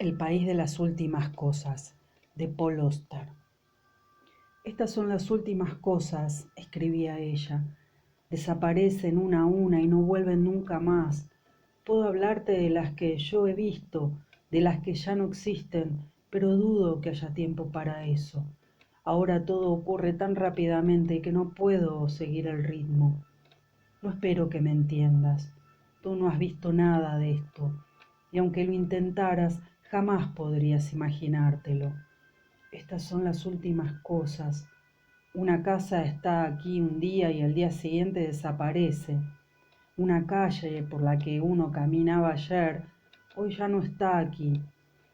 El país de las últimas cosas, de Paul Auster. Estas son las últimas cosas, escribía ella. Desaparecen una a una y no vuelven nunca más. Puedo hablarte de las que yo he visto, de las que ya no existen, pero dudo que haya tiempo para eso. Ahora todo ocurre tan rápidamente que no puedo seguir el ritmo. No espero que me entiendas. Tú no has visto nada de esto, y aunque lo intentaras, jamás podrías imaginártelo. Estas son las últimas cosas. Una casa está aquí un día y al día siguiente desaparece. Una calle por la que uno caminaba ayer, hoy ya no está aquí.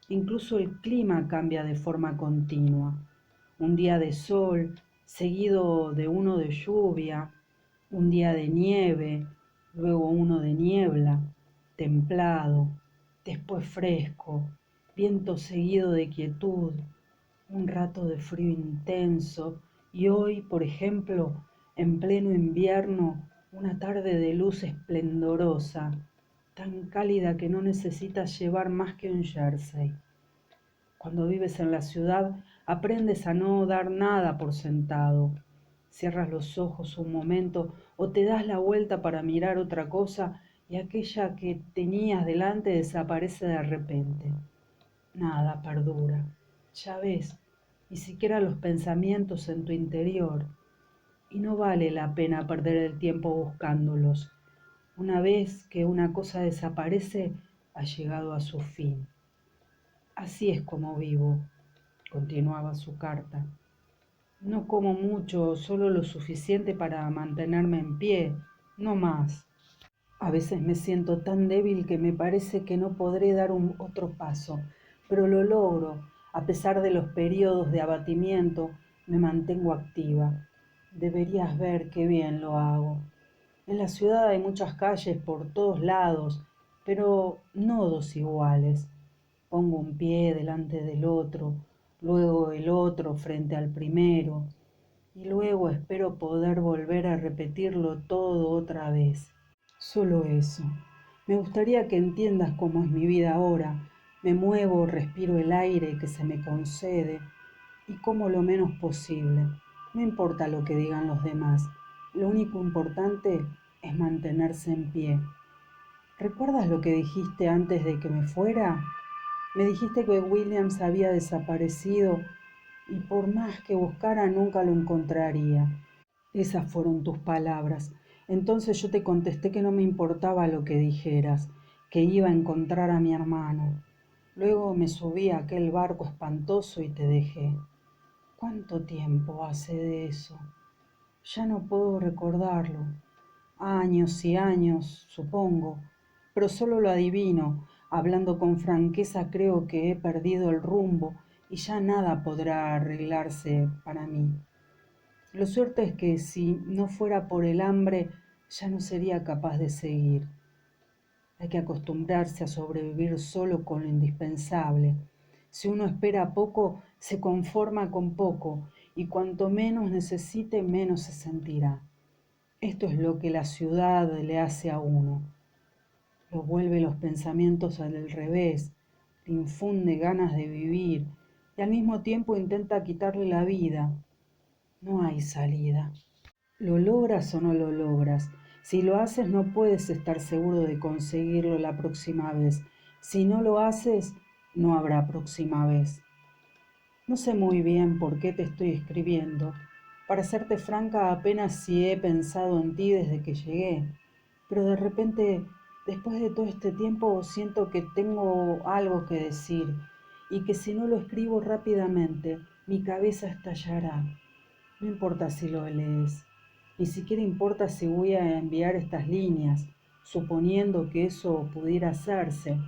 Incluso el clima cambia de forma continua. Un día de sol, seguido de uno de lluvia, un día de nieve, luego uno de niebla, templado, después fresco, viento seguido de quietud, un rato de frío intenso y hoy, por ejemplo, en pleno invierno, una tarde de luz esplendorosa, tan cálida que no necesitas llevar más que un jersey. Cuando vives en la ciudad, aprendes a no dar nada por sentado. Cierras los ojos un momento o te das la vuelta para mirar otra cosa y aquella que tenías delante desaparece de repente. Nada perdura. Ya ves, ni siquiera los pensamientos en tu interior. Y no vale la pena perder el tiempo buscándolos. Una vez que una cosa desaparece, ha llegado a su fin. Así es como vivo, continuaba su carta. No como mucho, solo lo suficiente para mantenerme en pie, no más. A veces me siento tan débil que me parece que no podré dar otro paso, pero lo logro. A pesar de los periodos de abatimiento, me mantengo activa. Deberías ver qué bien lo hago. En la ciudad hay muchas calles por todos lados, pero no dos iguales. Pongo un pie delante del otro, luego el otro frente al primero, y luego espero poder volver a repetirlo todo otra vez. Solo eso. Me gustaría que entiendas cómo es mi vida ahora. Me muevo, respiro el aire que se me concede y como lo menos posible. No importa lo que digan los demás. Lo único importante es mantenerse en pie. ¿Recuerdas lo que dijiste antes de que me fuera? Me dijiste que Williams había desaparecido y por más que buscara nunca lo encontraría. Esas fueron tus palabras. Entonces yo te contesté que no me importaba lo que dijeras, que iba a encontrar a mi hermano. Luego me subí a aquel barco espantoso y te dejé. ¿Cuánto tiempo hace de eso? Ya no puedo recordarlo. Años y años, supongo, pero solo lo adivino. Hablando con franqueza, creo que he perdido el rumbo y ya nada podrá arreglarse para mí. Lo cierto es que si no fuera por el hambre, ya no sería capaz de seguir. Hay que acostumbrarse a sobrevivir solo con lo indispensable. Si uno espera poco, se conforma con poco, y cuanto menos necesite, menos se sentirá. Esto es lo que la ciudad le hace a uno. Lo vuelve los pensamientos al revés, le infunde ganas de vivir, y al mismo tiempo intenta quitarle la vida. No hay salida. ¿Lo logras o no lo logras? Si lo haces, no puedes estar seguro de conseguirlo la próxima vez. Si no lo haces, no habrá próxima vez. No sé muy bien por qué te estoy escribiendo. Para serte franca, apenas si he pensado en ti desde que llegué. Pero de repente, después de todo este tiempo, siento que tengo algo que decir y que si no lo escribo rápidamente, mi cabeza estallará. No importa si lo lees, ni siquiera importa si voy a enviar estas líneas, suponiendo que eso pudiera hacerse.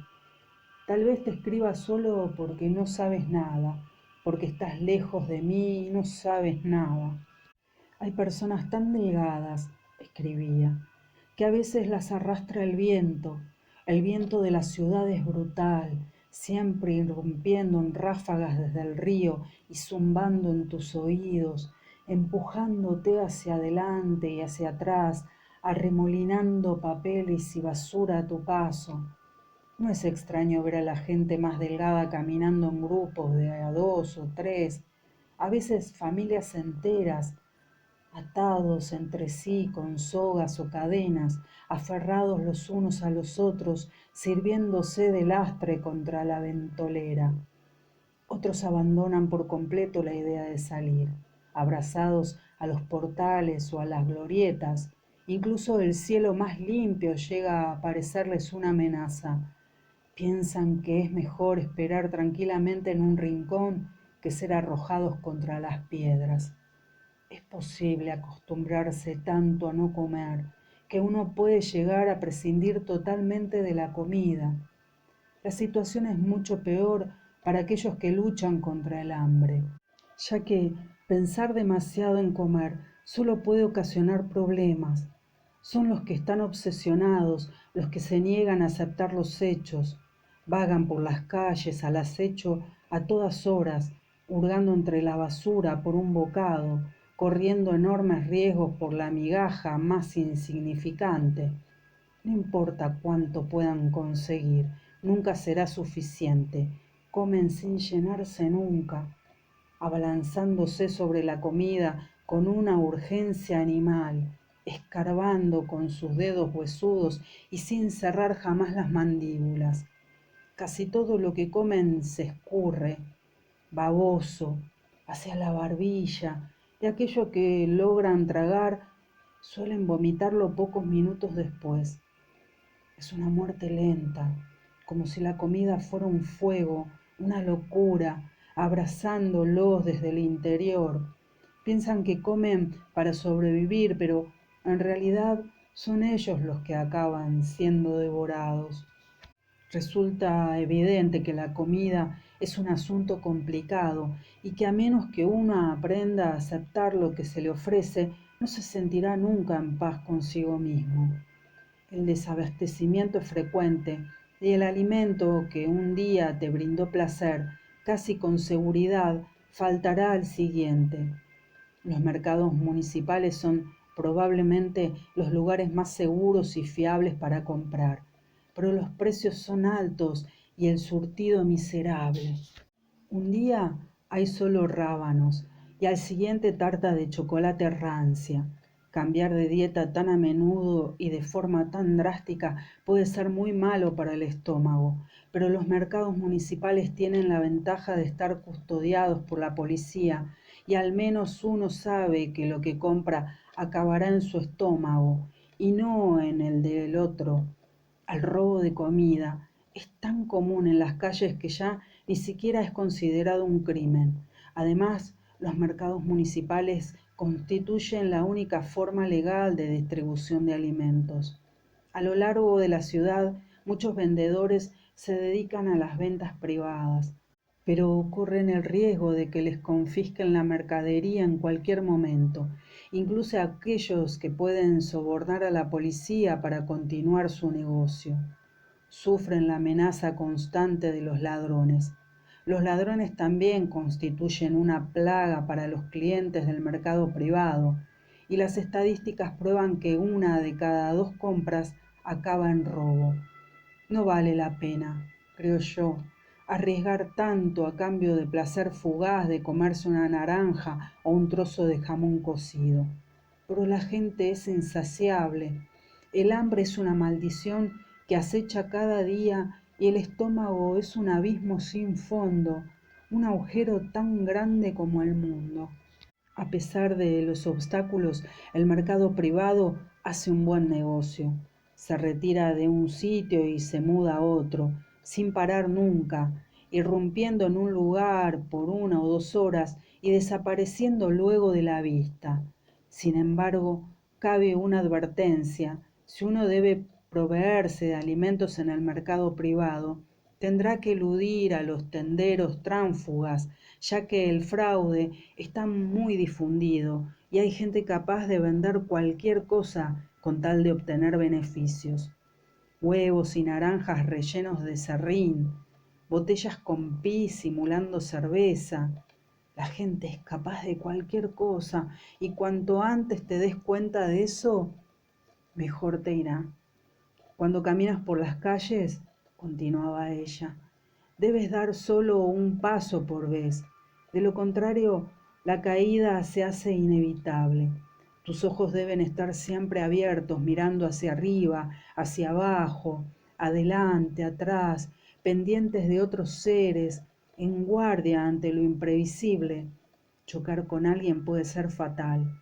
Tal vez te escriba solo porque no sabes nada, porque estás lejos de mí y no sabes nada. Hay personas tan delgadas, escribía, que a veces las arrastra el viento. El viento de la ciudad es brutal, siempre irrumpiendo en ráfagas desde el río y zumbando en tus oídos, empujándote hacia adelante y hacia atrás, arremolinando papeles y basura a tu paso. No es extraño ver a la gente más delgada caminando en grupos de a dos o tres, a veces familias enteras, atados entre sí con sogas o cadenas, aferrados los unos a los otros, sirviéndose de lastre contra la ventolera. Otros abandonan por completo la idea de salir, abrazados a los portales o a las glorietas. Incluso el cielo más limpio llega a parecerles una amenaza. Piensan que es mejor esperar tranquilamente en un rincón que ser arrojados contra las piedras. Es posible acostumbrarse tanto a no comer que uno puede llegar a prescindir totalmente de la comida. La situación es mucho peor para aquellos que luchan contra el hambre, ya que pensar demasiado en comer solo puede ocasionar problemas. Son los que están obsesionados, los que se niegan a aceptar los hechos, vagan por las calles al acecho a todas horas, hurgando entre la basura por un bocado, corriendo enormes riesgos por la migaja más insignificante. No importa cuánto puedan conseguir, nunca será suficiente. Comen sin llenarse nunca, abalanzándose sobre la comida con una urgencia animal, escarbando con sus dedos huesudos y sin cerrar jamás las mandíbulas. Casi todo lo que comen se escurre, baboso, hacia la barbilla, y aquello que logran tragar suelen vomitarlo pocos minutos después. Es una muerte lenta, como si la comida fuera un fuego, una locura, abrazándolos desde el interior. Piensan que comen para sobrevivir, pero en realidad son ellos los que acaban siendo devorados. Resulta evidente que la comida es un asunto complicado y que a menos que uno aprenda a aceptar lo que se le ofrece, no se sentirá nunca en paz consigo mismo. El desabastecimiento es frecuente y el alimento que un día te brindó placer, casi con seguridad, faltará al siguiente. Los mercados municipales son probablemente los lugares más seguros y fiables para comprar, pero los precios son altos y el surtido miserable. Un día hay solo rábanos y al siguiente tarta de chocolate rancia. Cambiar de dieta tan a menudo y de forma tan drástica puede ser muy malo para el estómago, pero los mercados municipales tienen la ventaja de estar custodiados por la policía y al menos uno sabe que lo que compra acabará en su estómago y no en el del otro. El robo de comida es tan común en las calles que ya ni siquiera es considerado un crimen. Además, los mercados municipales constituyen la única forma legal de distribución de alimentos. A lo largo de la ciudad, muchos vendedores se dedican a las ventas privadas, pero corren el riesgo de que les confisquen la mercadería en cualquier momento, incluso aquellos que pueden sobornar a la policía para continuar su negocio. Sufren la amenaza constante de los ladrones. Los ladrones también constituyen una plaga para los clientes del mercado privado, y las estadísticas prueban que una de cada dos compras acaba en robo. No vale la pena, creo yo, arriesgar tanto a cambio de placer fugaz de comerse una naranja o un trozo de jamón cocido. Pero la gente es insaciable. El hambre es una maldición que acecha cada día y el estómago es un abismo sin fondo, un agujero tan grande como el mundo. A pesar de los obstáculos, el mercado privado hace un buen negocio. Se retira de un sitio y se muda a otro, sin parar nunca, irrumpiendo en un lugar por 1 o 2 horas y desapareciendo luego de la vista. Sin embargo, cabe una advertencia: si uno debe proveerse de alimentos en el mercado privado, tendrá que eludir a los tenderos tránsfugas, ya que el fraude está muy difundido y hay gente capaz de vender cualquier cosa con tal de obtener beneficios. Huevos y naranjas rellenos de serrín, botellas con pis simulando cerveza. La gente es capaz de cualquier cosa y cuanto antes te des cuenta de eso, mejor te irá. Cuando caminas por las calles, continuaba ella. Debes dar solo un paso por vez. De lo contrario, la caída se hace inevitable. Tus ojos deben estar siempre abiertos, mirando hacia arriba, hacia abajo, adelante, atrás, pendientes de otros seres, en guardia ante lo imprevisible. Chocar con alguien puede ser fatal.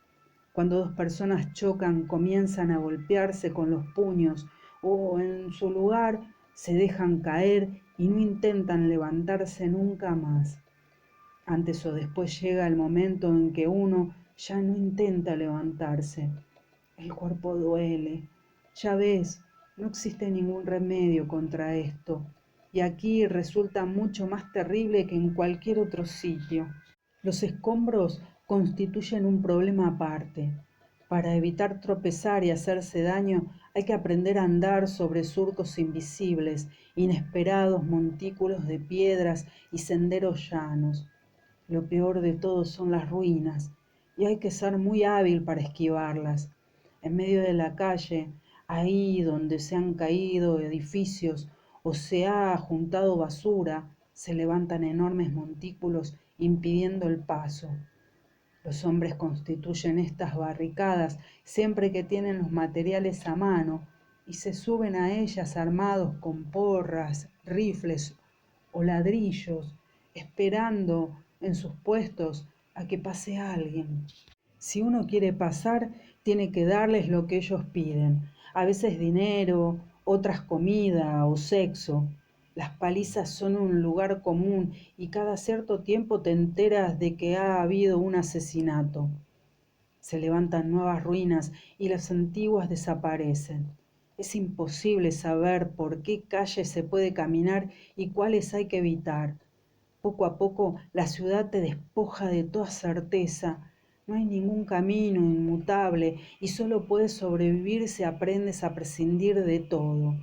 Cuando dos personas chocan, comienzan a golpearse con los puños o en su lugar se dejan caer y no intentan levantarse nunca más. Antes o después llega el momento en que uno ya no intenta levantarse. El cuerpo duele. Ya ves, no existe ningún remedio contra esto. Y aquí resulta mucho más terrible que en cualquier otro sitio. Los escombros constituyen un problema aparte. Para evitar tropezar y hacerse daño hay que aprender a andar sobre surcos invisibles, inesperados montículos de piedras y senderos llanos. Lo peor de todo son las ruinas, y hay que ser muy hábil para esquivarlas. En medio de la calle, ahí donde se han caído edificios o se ha juntado basura, se levantan enormes montículos impidiendo el paso. Los hombres constituyen estas barricadas siempre que tienen los materiales a mano y se suben a ellas armados con porras, rifles o ladrillos, esperando en sus puestos a que pase alguien. Si uno quiere pasar, tiene que darles lo que ellos piden, a veces dinero, otras comida o sexo. Las palizas son un lugar común y cada cierto tiempo te enteras de que ha habido un asesinato. Se levantan nuevas ruinas y las antiguas desaparecen. Es imposible saber por qué calles se puede caminar y cuáles hay que evitar. Poco a poco la ciudad te despoja de toda certeza. No hay ningún camino inmutable y solo puedes sobrevivir si aprendes a prescindir de todo.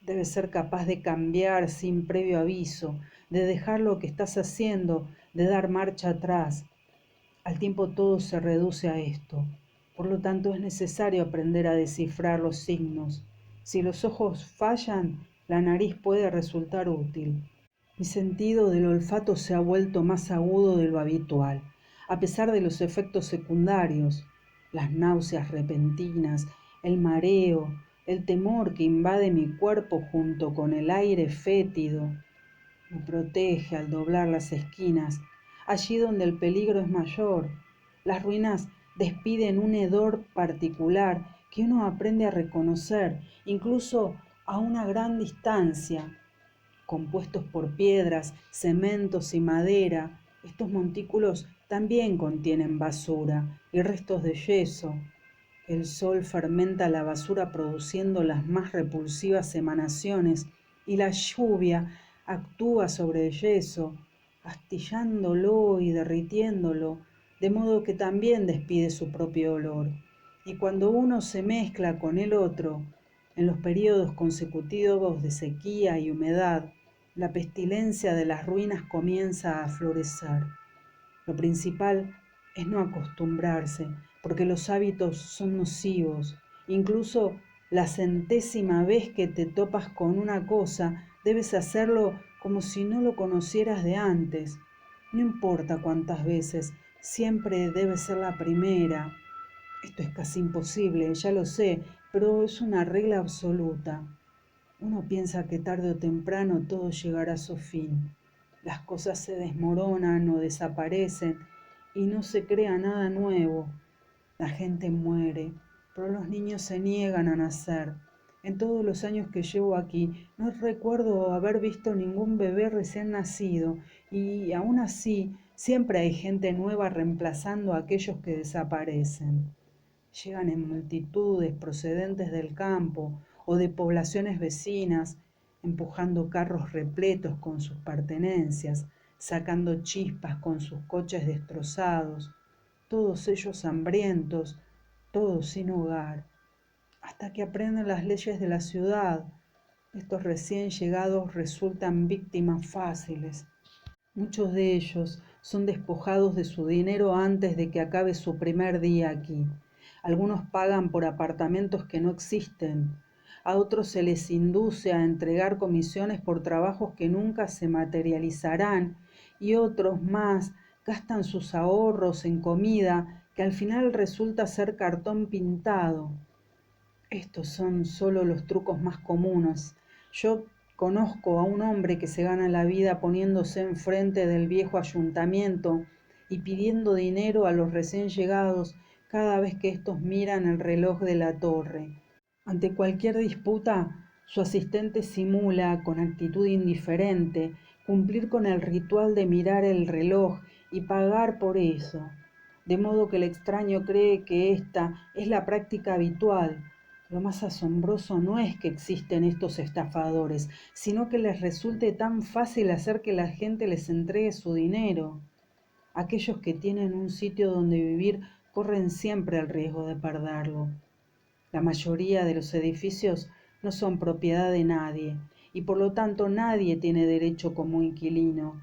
Debes ser capaz de cambiar sin previo aviso, de dejar lo que estás haciendo, de dar marcha atrás. Al tiempo todo se reduce a esto. Por lo tanto es necesario aprender a descifrar los signos. Si los ojos fallan, la nariz puede resultar útil. Mi sentido del olfato se ha vuelto más agudo de lo habitual, a pesar de los efectos secundarios, las náuseas repentinas, el mareo, el temor que invade mi cuerpo junto con el aire fétido. Me protege al doblar las esquinas, allí donde el peligro es mayor. Las ruinas despiden un hedor particular que uno aprende a reconocer, incluso a una gran distancia. Compuestos por piedras, cementos y madera, estos montículos también contienen basura y restos de yeso. El sol fermenta la basura produciendo las más repulsivas emanaciones y la lluvia actúa sobre el yeso, astillándolo y derritiéndolo, de modo que también despide su propio olor. Y cuando uno se mezcla con el otro, en los períodos consecutivos de sequía y humedad, la pestilencia de las ruinas comienza a florecer. Lo principal es no acostumbrarse, porque los hábitos son nocivos. Incluso la centésima vez que te topas con una cosa, debes hacerlo como si no lo conocieras de antes. No importa cuántas veces, siempre debe ser la primera. Esto es casi imposible, ya lo sé, pero es una regla absoluta. Uno piensa que tarde o temprano todo llegará a su fin. Las cosas se desmoronan o desaparecen y no se crea nada nuevo. La gente muere, pero los niños se niegan a nacer. En todos los años que llevo aquí, no recuerdo haber visto ningún bebé recién nacido y aún así siempre hay gente nueva reemplazando a aquellos que desaparecen. Llegan en multitudes procedentes del campo o de poblaciones vecinas, empujando carros repletos con sus pertenencias, sacando chispas con sus coches destrozados, todos ellos hambrientos, todos sin hogar, hasta que aprenden las leyes de la ciudad. Estos recién llegados resultan víctimas fáciles. Muchos de ellos son despojados de su dinero antes de que acabe su primer día aquí. Algunos pagan por apartamentos que no existen. a otros se les induce a entregar comisiones por trabajos que nunca se materializarán y otros más gastan sus ahorros en comida que al final resulta ser cartón pintado. Estos son solo los trucos más comunes. Yo conozco a un hombre que se gana la vida poniéndose enfrente del viejo ayuntamiento y pidiendo dinero a los recién llegados cada vez que estos miran el reloj de la torre. Ante cualquier disputa, su asistente simula, con actitud indiferente, cumplir con el ritual de mirar el reloj y pagar por eso, de modo que el extraño cree que esta es la práctica habitual. Lo más asombroso no es que existen estos estafadores, sino que les resulte tan fácil hacer que la gente les entregue su dinero. Aquellos que tienen un sitio donde vivir corren siempre el riesgo de perderlo. La mayoría de los edificios no son propiedad de nadie y por lo tanto nadie tiene derecho como inquilino.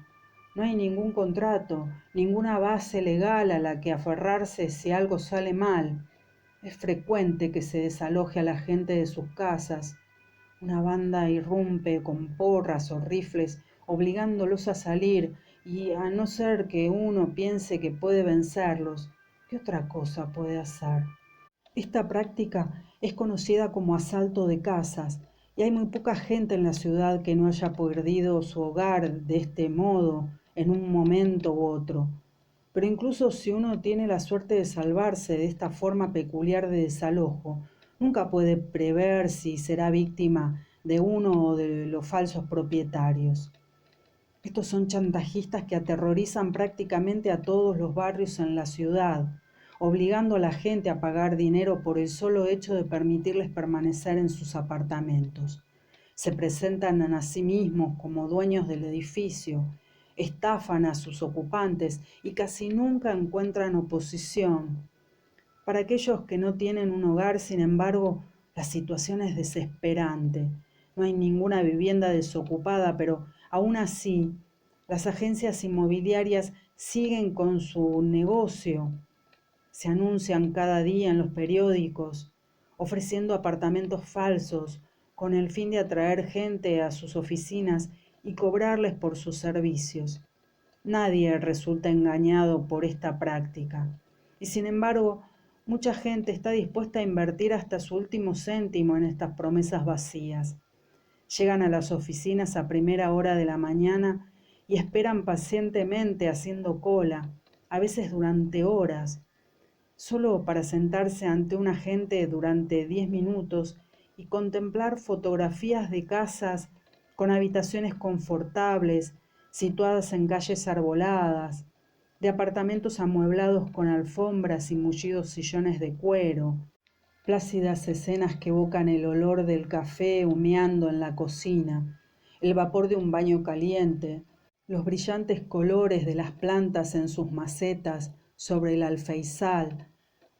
No hay ningún contrato, ninguna base legal a la que aferrarse si algo sale mal. Es frecuente que se desaloje a la gente de sus casas. Una banda irrumpe con porras o rifles, obligándolos a salir, y a no ser que uno piense que puede vencerlos, ¿qué otra cosa puede hacer? Esta práctica es conocida como asalto de casas, y hay muy poca gente en la ciudad que no haya perdido su hogar de este modo en un momento u otro. Pero incluso si uno tiene la suerte de salvarse de esta forma peculiar de desalojo, nunca puede prever si será víctima de uno o de los falsos propietarios. Estos son chantajistas que aterrorizan prácticamente a todos los barrios en la ciudad, obligando a la gente a pagar dinero por el solo hecho de permitirles permanecer en sus apartamentos. Se presentan a sí mismos como dueños del edificio, estafan a sus ocupantes y casi nunca encuentran oposición. Para aquellos que no tienen un hogar, sin embargo, la situación es desesperante. No hay ninguna vivienda desocupada, pero aún así, las agencias inmobiliarias siguen con su negocio. Se anuncian cada día en los periódicos, ofreciendo apartamentos falsos con el fin de atraer gente a sus oficinas y cobrarles por sus servicios. Nadie resulta engañado por esta práctica. Y sin embargo, mucha gente está dispuesta a invertir hasta su último céntimo en estas promesas vacías. Llegan a las oficinas a primera hora de la mañana y esperan pacientemente haciendo cola, a veces durante horas, solo para sentarse ante un agente durante 10 minutos y contemplar fotografías de casas con habitaciones confortables, situadas en calles arboladas, de apartamentos amueblados con alfombras y mullidos sillones de cuero, plácidas escenas que evocan el olor del café humeando en la cocina, el vapor de un baño caliente, los brillantes colores de las plantas en sus macetas sobre el alfeizal.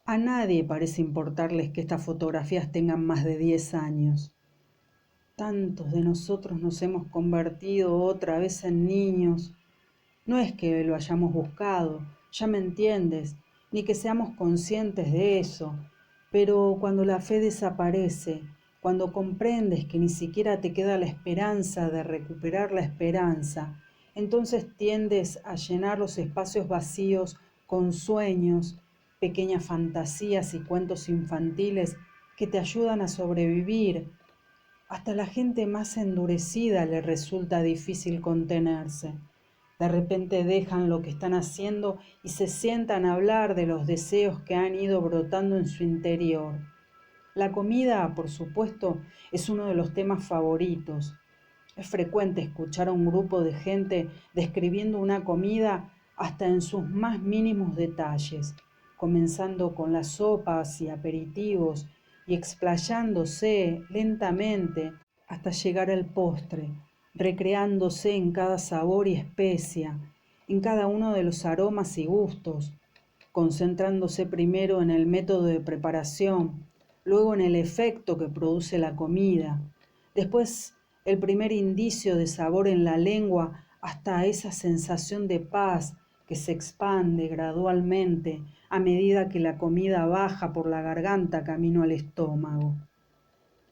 A nadie parece importarles que estas fotografías tengan más de 10 años. Tantos de nosotros nos hemos convertido otra vez en niños. No es que lo hayamos buscado, ya me entiendes, ni que seamos conscientes de eso, pero cuando la fe desaparece, cuando comprendes que ni siquiera te queda la esperanza de recuperar la esperanza, entonces tiendes a llenar los espacios vacíos con sueños, pequeñas fantasías y cuentos infantiles que te ayudan a sobrevivir. Hasta la gente más endurecida le resulta difícil contenerse. De repente dejan lo que están haciendo y se sientan a hablar de los deseos que han ido brotando en su interior. La comida, por supuesto, es uno de los temas favoritos. Es frecuente escuchar a un grupo de gente describiendo una comida hasta en sus más mínimos detalles, comenzando con las sopas y aperitivos y explayándose lentamente hasta llegar al postre, recreándose en cada sabor y especia, en cada uno de los aromas y gustos, concentrándose primero en el método de preparación, luego en el efecto que produce la comida, después el primer indicio de sabor en la lengua hasta esa sensación de paz que se expande gradualmente a medida que la comida baja por la garganta camino al estómago.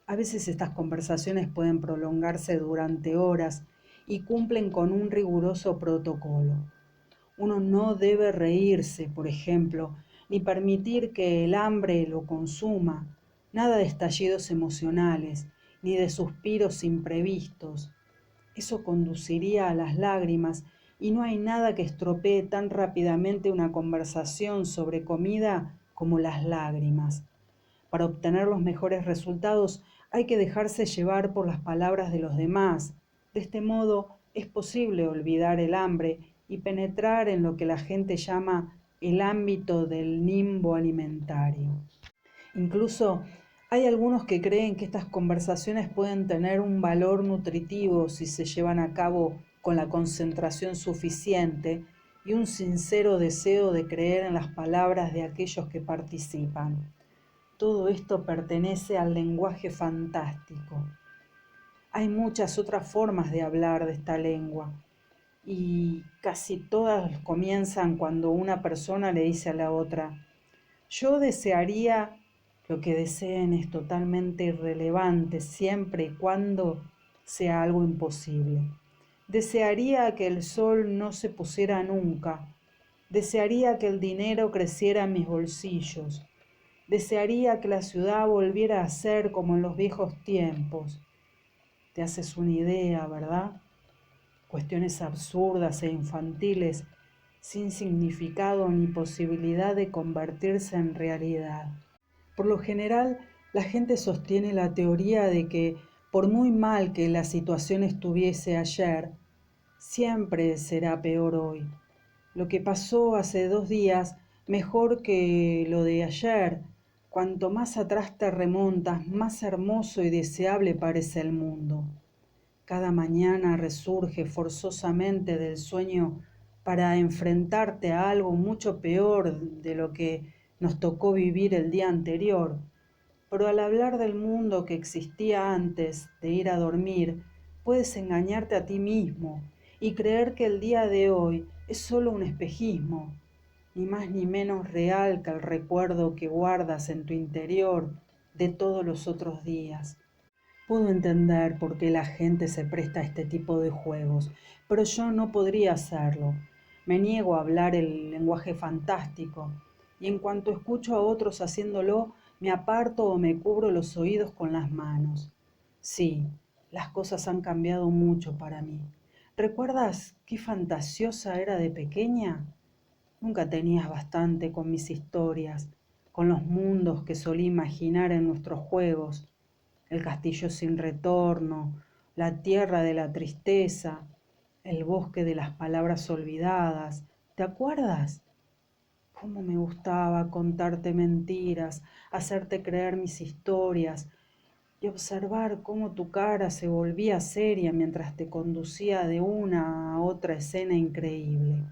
A veces estas conversaciones pueden prolongarse durante horas y cumplen con un riguroso protocolo. Uno no debe reírse, por ejemplo, ni permitir que el hambre lo consuma, nada de estallidos emocionales, ni de suspiros imprevistos. Eso conduciría a las lágrimas y no hay nada que estropee tan rápidamente una conversación sobre comida como las lágrimas. Para obtener los mejores resultados hay que dejarse llevar por las palabras de los demás. De este modo es posible olvidar el hambre y penetrar en lo que la gente llama el ámbito del nimbo alimentario. Incluso hay algunos que creen que estas conversaciones pueden tener un valor nutritivo si se llevan a cabo con la concentración suficiente y un sincero deseo de creer en las palabras de aquellos que participan. Todo esto pertenece al lenguaje fantástico. Hay muchas otras formas de hablar de esta lengua y casi todas comienzan cuando una persona le dice a la otra: yo desearía. Lo que deseen es totalmente irrelevante siempre y cuando sea algo imposible. Desearía que el sol no se pusiera nunca. Desearía que el dinero creciera en mis bolsillos. Desearía que la ciudad volviera a ser como en los viejos tiempos. Te haces una idea, ¿verdad? Cuestiones absurdas e infantiles, sin significado ni posibilidad de convertirse en realidad. Por lo general, la gente sostiene la teoría de que, por muy mal que la situación estuviese ayer, siempre será peor hoy. Lo que pasó hace 2 días, mejor que lo de ayer. Cuanto más atrás te remontas, más hermoso y deseable parece el mundo. Cada mañana resurge forzosamente del sueño para enfrentarte a algo mucho peor de lo que nos tocó vivir el día anterior. Pero al hablar del mundo que existía antes de ir a dormir, puedes engañarte a ti mismo y creer que el día de hoy es solo un espejismo, ni más ni menos real que el recuerdo que guardas en tu interior de todos los otros días. Puedo entender por qué la gente se presta a este tipo de juegos, pero yo no podría hacerlo. Me niego a hablar el lenguaje fantástico, y en cuanto escucho a otros haciéndolo, me aparto o me cubro los oídos con las manos. Sí, las cosas han cambiado mucho para mí. ¿Recuerdas qué fantasiosa era de pequeña? Nunca tenías bastante con mis historias, con los mundos que solía imaginar en nuestros juegos. El castillo sin retorno, la tierra de la tristeza, el bosque de las palabras olvidadas. ¿Te acuerdas? Cómo me gustaba contarte mentiras, hacerte creer mis historias y observar cómo tu cara se volvía seria mientras te conducía de una a otra escena increíble.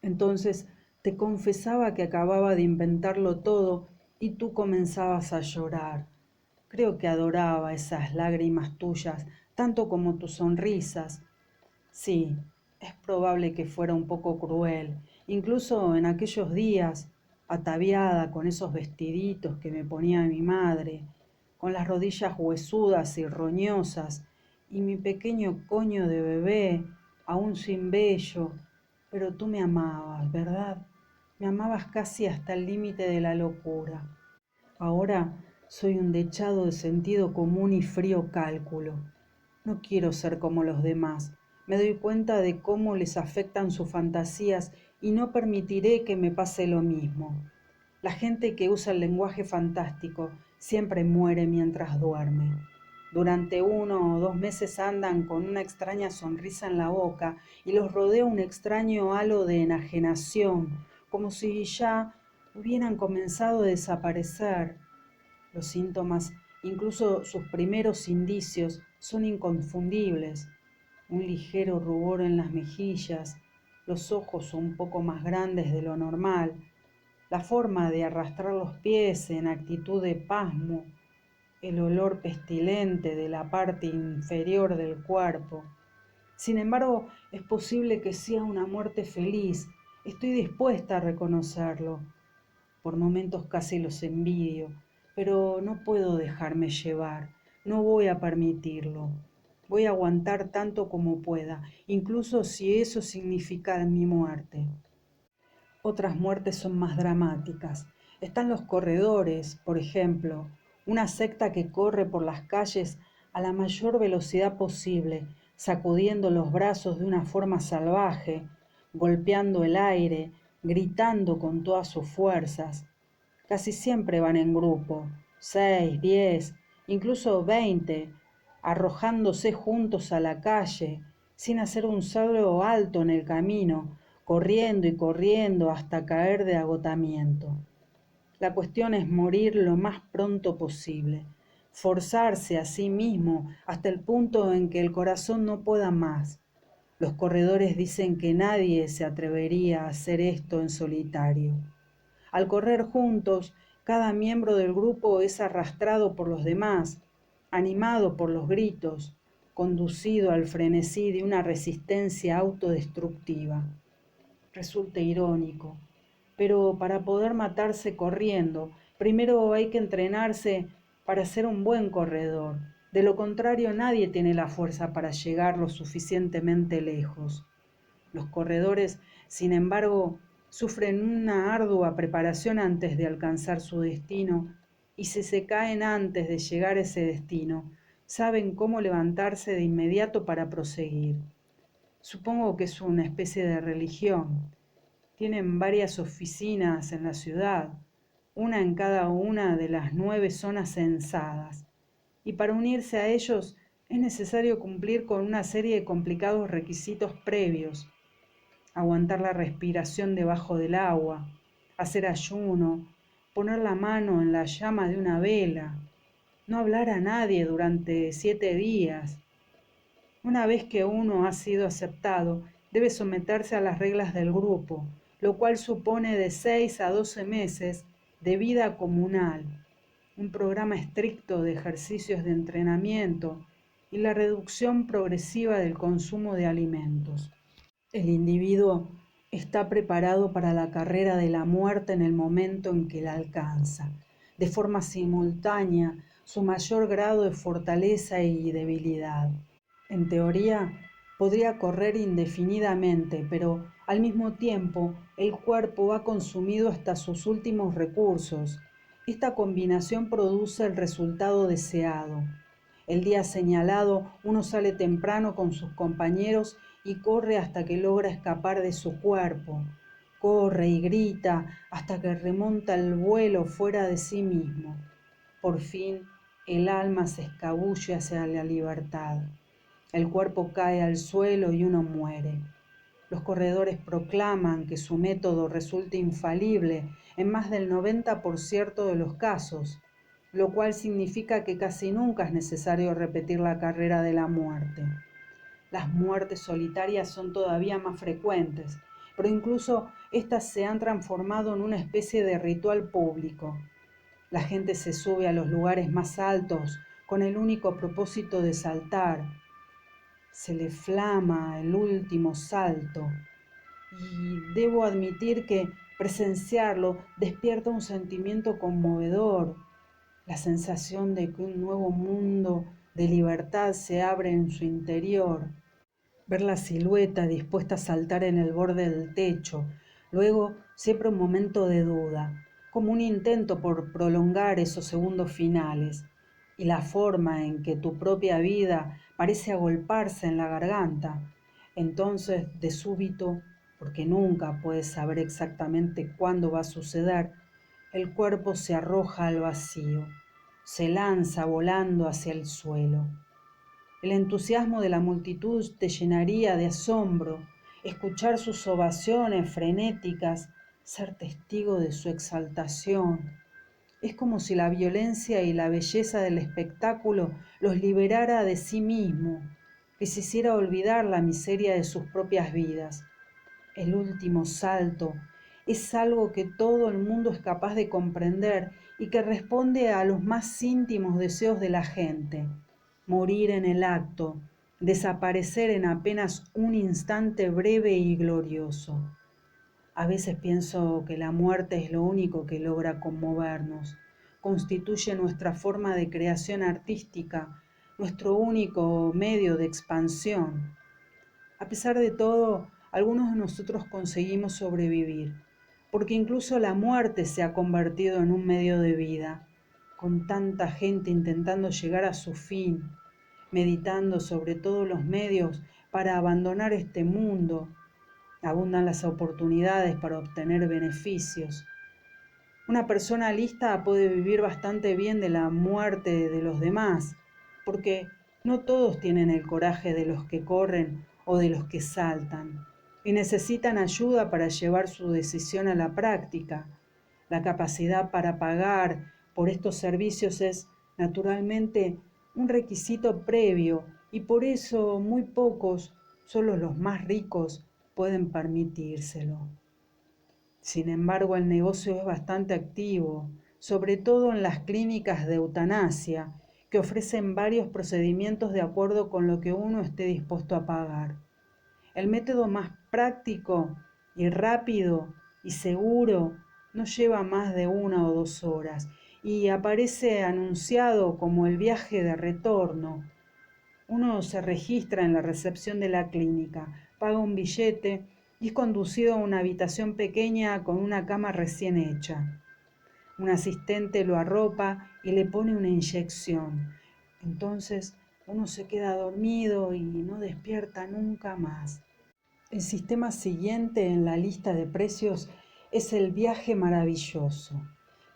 Entonces te confesaba que acababa de inventarlo todo y tú comenzabas a llorar. Creo que adoraba esas lágrimas tuyas, tanto como tus sonrisas. Sí, es probable que fuera un poco cruel, incluso en aquellos días, ataviada con esos vestiditos que me ponía mi madre, con las rodillas huesudas y roñosas, y mi pequeño coño de bebé, aún sin vello. Pero tú me amabas, ¿verdad? Me amabas casi hasta el límite de la locura. Ahora soy un dechado de sentido común y frío cálculo. No quiero ser como los demás. Me doy cuenta de cómo les afectan sus fantasías y no permitiré que me pase lo mismo. La gente que usa el lenguaje fantástico siempre muere mientras duerme. Durante 1 o 2 meses andan con una extraña sonrisa en la boca y los rodea un extraño halo de enajenación, como si ya hubieran comenzado a desaparecer. Los síntomas, incluso sus primeros indicios, son inconfundibles. Un ligero rubor en las mejillas, los ojos un poco más grandes de lo normal, la forma de arrastrar los pies en actitud de pasmo, el olor pestilente de la parte inferior del cuerpo. Sin embargo, es posible que sea una muerte feliz. Estoy dispuesta a reconocerlo. Por momentos casi los envidio, pero no puedo dejarme llevar. No voy a permitirlo. Voy a aguantar tanto como pueda, incluso si eso significa mi muerte. Otras muertes son más dramáticas. Están los corredores, por ejemplo, una secta que corre por las calles a la mayor velocidad posible, sacudiendo los brazos de una forma salvaje, golpeando el aire, gritando con todas sus fuerzas. Casi siempre van en grupo, 6, 10, incluso 20, arrojándose juntos a la calle, sin hacer un solo alto en el camino, corriendo y corriendo hasta caer de agotamiento. La cuestión es morir lo más pronto posible, forzarse a sí mismo hasta el punto en que el corazón no pueda más. Los corredores dicen que nadie se atrevería a hacer esto en solitario. Al correr juntos, cada miembro del grupo es arrastrado por los demás, animado por los gritos, conducido al frenesí de una resistencia autodestructiva. Resulta irónico, pero para poder matarse corriendo, primero hay que entrenarse para ser un buen corredor. De lo contrario, nadie tiene la fuerza para llegar lo suficientemente lejos. Los corredores, sin embargo, sufren una ardua preparación antes de alcanzar su destino, y si se caen antes de llegar a ese destino, saben cómo levantarse de inmediato para proseguir. Supongo que es una especie de religión. Tienen varias oficinas en la ciudad, una en cada una de las 9 zonas censadas, y para unirse a ellos es necesario cumplir con una serie de complicados requisitos previos: aguantar la respiración debajo del agua, hacer ayuno, poner la mano en la llama de una vela, no hablar a nadie durante 7 días. Una vez que uno ha sido aceptado, debe someterse a las reglas del grupo, lo cual supone de 6 a 12 meses de vida comunal, un programa estricto de ejercicios de entrenamiento y la reducción progresiva del consumo de alimentos. El individuo está preparado para la carrera de la muerte en el momento en que la alcanza, de forma simultánea su mayor grado de fortaleza y debilidad. En teoría, podría correr indefinidamente, pero al mismo tiempo el cuerpo ha consumido hasta sus últimos recursos. Esta combinación produce el resultado deseado. El día señalado, uno sale temprano con sus compañeros y corre hasta que logra escapar de su cuerpo. Corre y grita hasta que remonta el vuelo fuera de sí mismo. Por fin, el alma se escabulle hacia la libertad. El cuerpo cae al suelo y uno muere. Los corredores proclaman que su método resulta infalible en más del 90% de los casos, lo cual significa que casi nunca es necesario repetir la carrera de la muerte. Las muertes solitarias son todavía más frecuentes, pero incluso estas se han transformado en una especie de ritual público. La gente se sube a los lugares más altos con el único propósito de saltar. Se le flama el último salto y debo admitir que presenciarlo despierta un sentimiento conmovedor, la sensación de que un nuevo mundo de libertad se abre en su interior. Ver la silueta dispuesta a saltar en el borde del techo, luego siempre un momento de duda, como un intento por prolongar esos segundos finales, y la forma en que tu propia vida parece agolparse en la garganta. Entonces, de súbito, porque nunca puedes saber exactamente cuándo va a suceder, el cuerpo se arroja al vacío, se lanza volando hacia el suelo. El entusiasmo de la multitud te llenaría de asombro, escuchar sus ovaciones frenéticas, ser testigo de su exaltación. Es como si la violencia y la belleza del espectáculo los liberara de sí mismo, les hiciera olvidar la miseria de sus propias vidas. El último salto es algo que todo el mundo es capaz de comprender y que responde a los más íntimos deseos de la gente: morir en el acto, desaparecer en apenas un instante breve y glorioso. A veces pienso que la muerte es lo único que logra conmovernos, constituye nuestra forma de creación artística, nuestro único medio de expansión. A pesar de todo, algunos de nosotros conseguimos sobrevivir, porque incluso la muerte se ha convertido en un medio de vida, con tanta gente intentando llegar a su fin, meditando sobre todos los medios para abandonar este mundo. Abundan las oportunidades para obtener beneficios. Una persona lista puede vivir bastante bien de la muerte de los demás, porque no todos tienen el coraje de los que corren o de los que saltan, y necesitan ayuda para llevar su decisión a la práctica. La capacidad para pagar por estos servicios es, naturalmente, un requisito previo, y por eso muy pocos, solo los más ricos, pueden permitírselo. Sin embargo, el negocio es bastante activo, sobre todo en las clínicas de eutanasia, que ofrecen varios procedimientos de acuerdo con lo que uno esté dispuesto a pagar. El método más práctico y rápido y seguro no lleva más de 1 o 2 horas y aparece anunciado como el viaje de retorno. Uno se registra en la recepción de la clínica, paga un billete y es conducido a una habitación pequeña con una cama recién hecha. Un asistente lo arropa y le pone una inyección. Entonces uno se queda dormido y no despierta nunca más. El sistema siguiente en la lista de precios es el viaje maravilloso,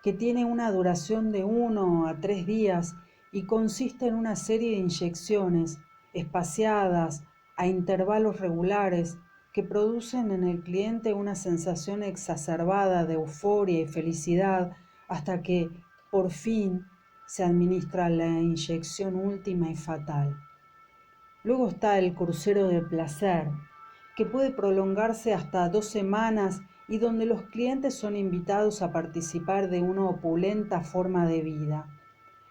que tiene una duración de 1 a 3 días y consiste en una serie de inyecciones espaciadas a intervalos regulares que producen en el cliente una sensación exacerbada de euforia y felicidad hasta que, por fin, se administra la inyección última y fatal. Luego está el crucero de placer, que puede prolongarse hasta 2 semanas y donde los clientes son invitados a participar de una opulenta forma de vida,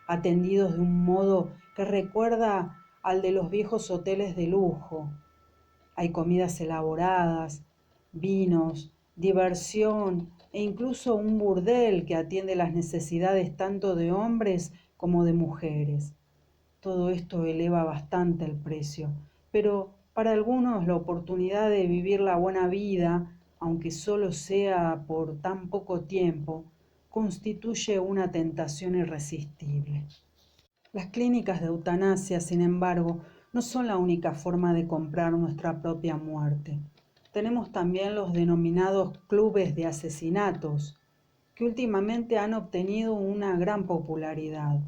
atendidos de un modo que recuerda al de los viejos hoteles de lujo. Hay comidas elaboradas, vinos, diversión e incluso un burdel que atiende las necesidades tanto de hombres como de mujeres. Todo esto eleva bastante el precio, pero para algunos la oportunidad de vivir la buena vida, aunque solo sea por tan poco tiempo, constituye una tentación irresistible. Las clínicas de eutanasia, sin embargo, no son la única forma de comprar nuestra propia muerte. Tenemos también los denominados clubes de asesinatos, que últimamente han obtenido una gran popularidad.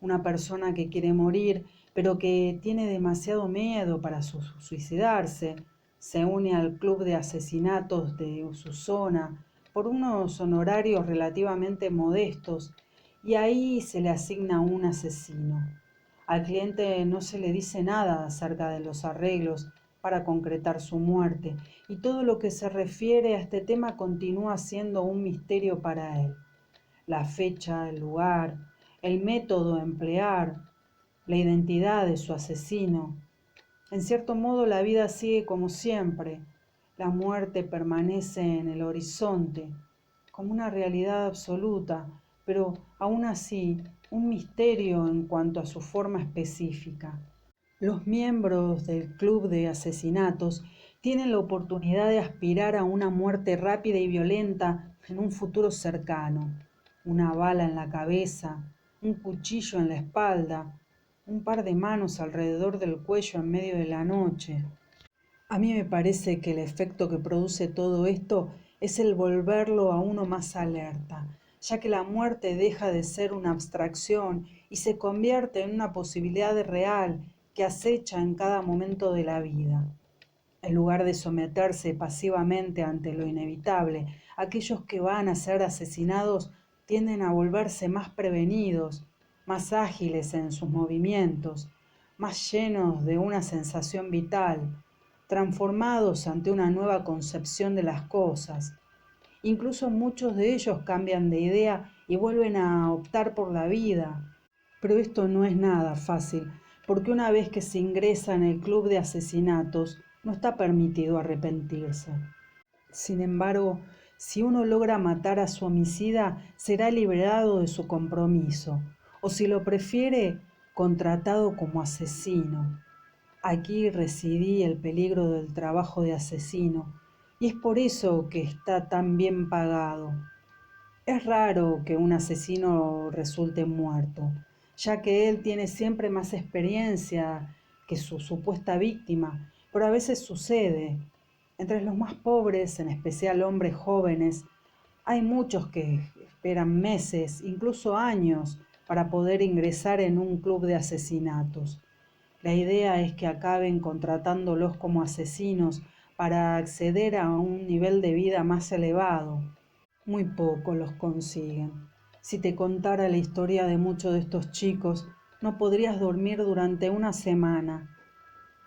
Una persona que quiere morir, pero que tiene demasiado miedo para suicidarse, se une al club de asesinatos de su zona por unos honorarios relativamente modestos y ahí se le asigna un asesino. Al cliente no se le dice nada acerca de los arreglos para concretar su muerte y todo lo que se refiere a este tema continúa siendo un misterio para él. La fecha, el lugar, el método a emplear, la identidad de su asesino. En cierto modo la vida sigue como siempre. La muerte permanece en el horizonte, como una realidad absoluta, pero aún así un misterio en cuanto a su forma específica. Los miembros del club de asesinatos tienen la oportunidad de aspirar a una muerte rápida y violenta en un futuro cercano. Una bala en la cabeza, un cuchillo en la espalda, un par de manos alrededor del cuello en medio de la noche. A mí me parece que el efecto que produce todo esto es el volverlo a uno más alerta, ya que la muerte deja de ser una abstracción y se convierte en una posibilidad real que acecha en cada momento de la vida. En lugar de someterse pasivamente ante lo inevitable, aquellos que van a ser asesinados tienden a volverse más prevenidos, más ágiles en sus movimientos, más llenos de una sensación vital, transformados ante una nueva concepción de las cosas. Incluso muchos de ellos cambian de idea y vuelven a optar por la vida. Pero esto no es nada fácil, porque una vez que se ingresa en el club de asesinatos, no está permitido arrepentirse. Sin embargo, Si uno logra matar a su homicida, será liberado de su compromiso, o si lo prefiere, contratado como asesino. Aquí residí el peligro del trabajo de asesino, y es por eso que está tan bien pagado. Es raro que un asesino resulte muerto, ya que él tiene siempre más experiencia que su supuesta víctima, pero a veces sucede. Entre los más pobres, en especial hombres jóvenes, hay muchos que esperan meses, incluso años, para poder ingresar en un club de asesinatos. La idea es que acaben contratándolos como asesinos para acceder a un nivel de vida más elevado. Muy pocos los consiguen. Si te contara la historia de muchos de estos chicos, no podrías dormir durante una semana.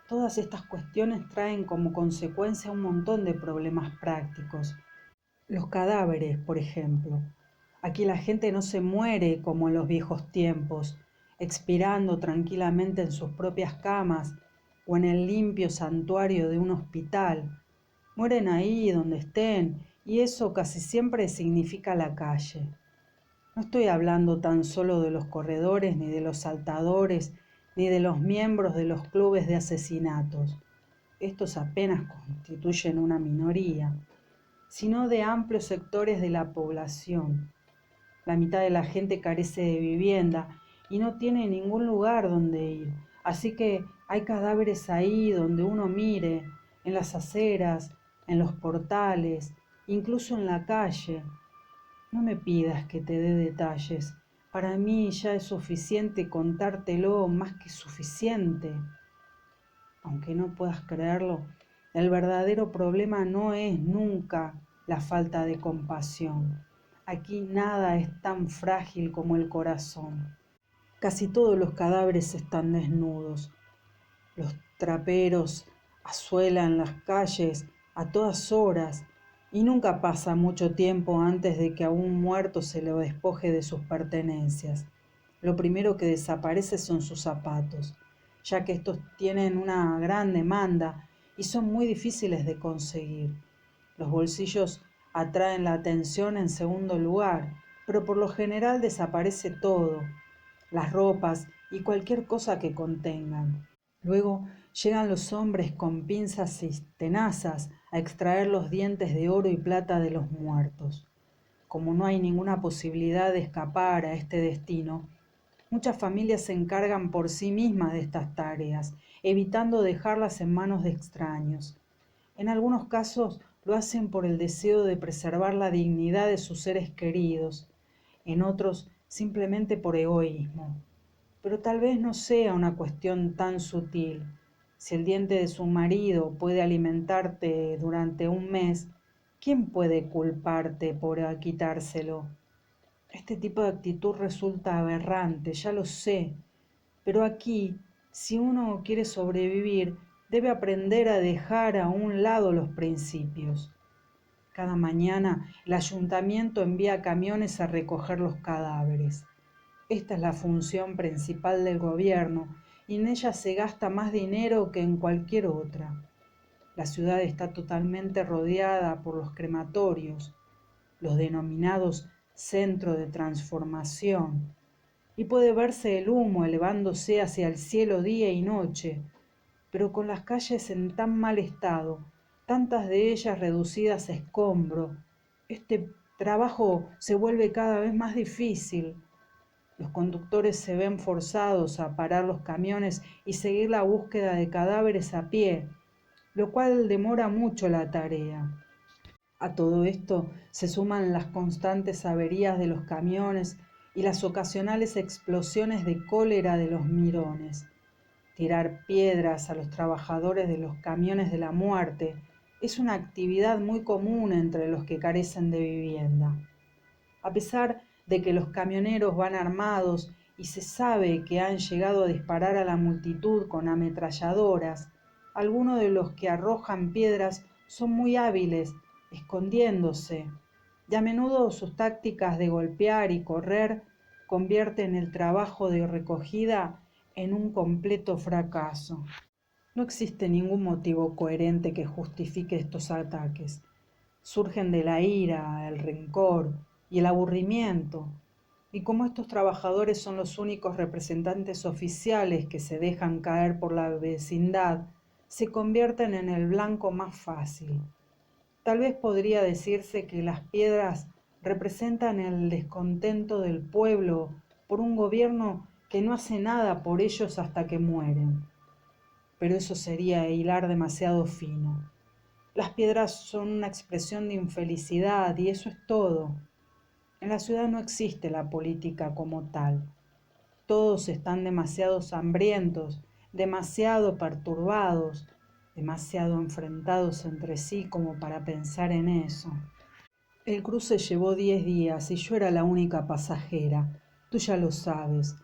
Todas estas cuestiones traen como consecuencia un montón de problemas prácticos. Los cadáveres, por ejemplo. Aquí la gente no se muere como en los viejos tiempos, expirando tranquilamente en sus propias camas o en el limpio santuario de un hospital. Mueren ahí donde estén, y eso casi siempre significa la calle. No estoy hablando tan solo de los corredores, ni de los saltadores, ni de los miembros de los clubes de asesinatos. Estos apenas constituyen una minoría, sino de amplios sectores de la población. La mitad de la gente carece de vivienda y no tiene ningún lugar donde ir. Así que hay cadáveres ahí donde uno mire, en las aceras, en los portales, incluso en la calle. No me pidas que te dé detalles. Para mí ya es suficiente contártelo, más que suficiente. Aunque no puedas creerlo, el verdadero problema no es nunca la falta de compasión. Aquí nada es tan frágil como el corazón. Casi todos los cadáveres están desnudos. Los traperos asuelan las calles a todas horas y nunca pasa mucho tiempo antes de que a un muerto se lo despoje de sus pertenencias. Lo primero que desaparece son sus zapatos, ya que estos tienen una gran demanda y son muy difíciles de conseguir. Los bolsillos atraen la atención en segundo lugar, pero por lo general desaparece todo, las ropas y cualquier cosa que contengan. Luego llegan los hombres con pinzas y tenazas a extraer los dientes de oro y plata de los muertos. Como no hay ninguna posibilidad de escapar a este destino, muchas familias se encargan por sí mismas de estas tareas, evitando dejarlas en manos de extraños. En algunos casos lo hacen por el deseo de preservar la dignidad de sus seres queridos, en otros simplemente por egoísmo. Pero tal vez no sea una cuestión tan sutil. Si el diente de su marido puede alimentarte durante un mes, ¿quién puede culparte por quitárselo? Este tipo de actitud resulta aberrante, ya lo sé, pero aquí, si uno quiere sobrevivir, debe aprender a dejar a un lado los principios. Cada mañana el ayuntamiento envía camiones a recoger los cadáveres. Esta es la función principal del gobierno y en ella se gasta más dinero que en cualquier otra. La ciudad está totalmente rodeada por los crematorios, los denominados centros de transformación, y puede verse el humo elevándose hacia el cielo día y noche, pero con las calles en tan mal estado, tantas de ellas reducidas a escombro, este trabajo se vuelve cada vez más difícil. Los conductores se ven forzados a parar los camiones y seguir la búsqueda de cadáveres a pie, lo cual demora mucho la tarea. A todo esto se suman las constantes averías de los camiones y las ocasionales explosiones de cólera de los mirones. Tirar piedras a los trabajadores de los camiones de la muerte es una actividad muy común entre los que carecen de vivienda. A pesar de que los camioneros van armados y se sabe que han llegado a disparar a la multitud con ametralladoras, algunos de los que arrojan piedras son muy hábiles, escondiéndose, y a menudo sus tácticas de golpear y correr convierten el trabajo de recogida en un completo fracaso. No existe ningún motivo coherente que justifique estos ataques. Surgen de la ira, el rencor y el aburrimiento. Y como estos trabajadores son los únicos representantes oficiales que se dejan caer por la vecindad, se convierten en el blanco más fácil. Tal vez podría decirse que las piedras representan el descontento del pueblo por un gobierno que no hace nada por ellos hasta que mueren. Pero eso sería hilar demasiado fino. Las piedras son una expresión de infelicidad y eso es todo. En la ciudad no existe la política como tal. Todos están demasiado hambrientos, demasiado perturbados, demasiado enfrentados entre sí como para pensar en eso. El cruce llevó 10 días y yo era la única pasajera. Tú ya lo sabes.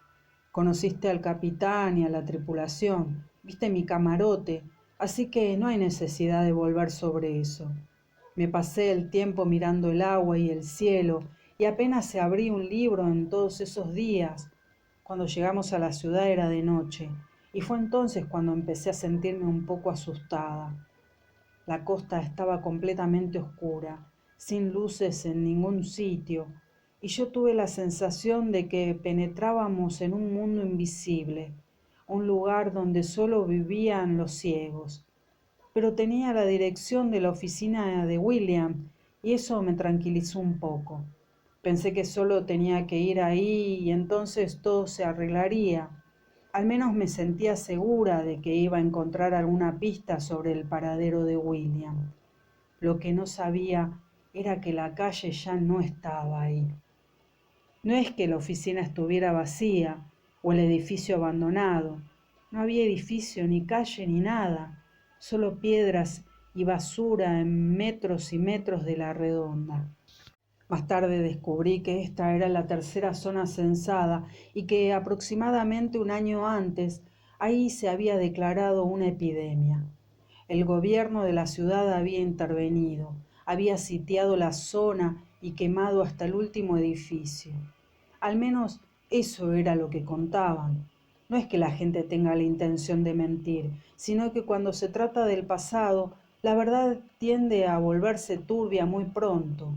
Conociste al capitán y a la tripulación, viste mi camarote, así que no hay necesidad de volver sobre eso. Me pasé el tiempo mirando el agua y el cielo y apenas se abrí un libro en todos esos días. Cuando llegamos a la ciudad era de noche y fue entonces cuando empecé a sentirme un poco asustada. La costa estaba completamente oscura, sin luces en ningún sitio, y yo tuve la sensación de que penetrábamos en un mundo invisible, un lugar donde solo vivían los ciegos. Pero tenía la dirección de la oficina de William, y eso me tranquilizó un poco. Pensé que solo tenía que ir ahí y entonces todo se arreglaría. Al menos me sentía segura de que iba a encontrar alguna pista sobre el paradero de William. Lo que no sabía era que la calle ya no estaba ahí. No es que la oficina estuviera vacía o el edificio abandonado. No había edificio, ni calle, ni nada. Solo piedras y basura en metros y metros de la redonda. Más tarde descubrí que esta era la tercera zona censada y que aproximadamente un año antes ahí se había declarado una epidemia. El gobierno de la ciudad había intervenido, había sitiado la zona y quemado hasta el último edificio. Al menos eso era lo que contaban. No es que la gente tenga la intención de mentir, sino que cuando se trata del pasado, la verdad tiende a volverse turbia muy pronto.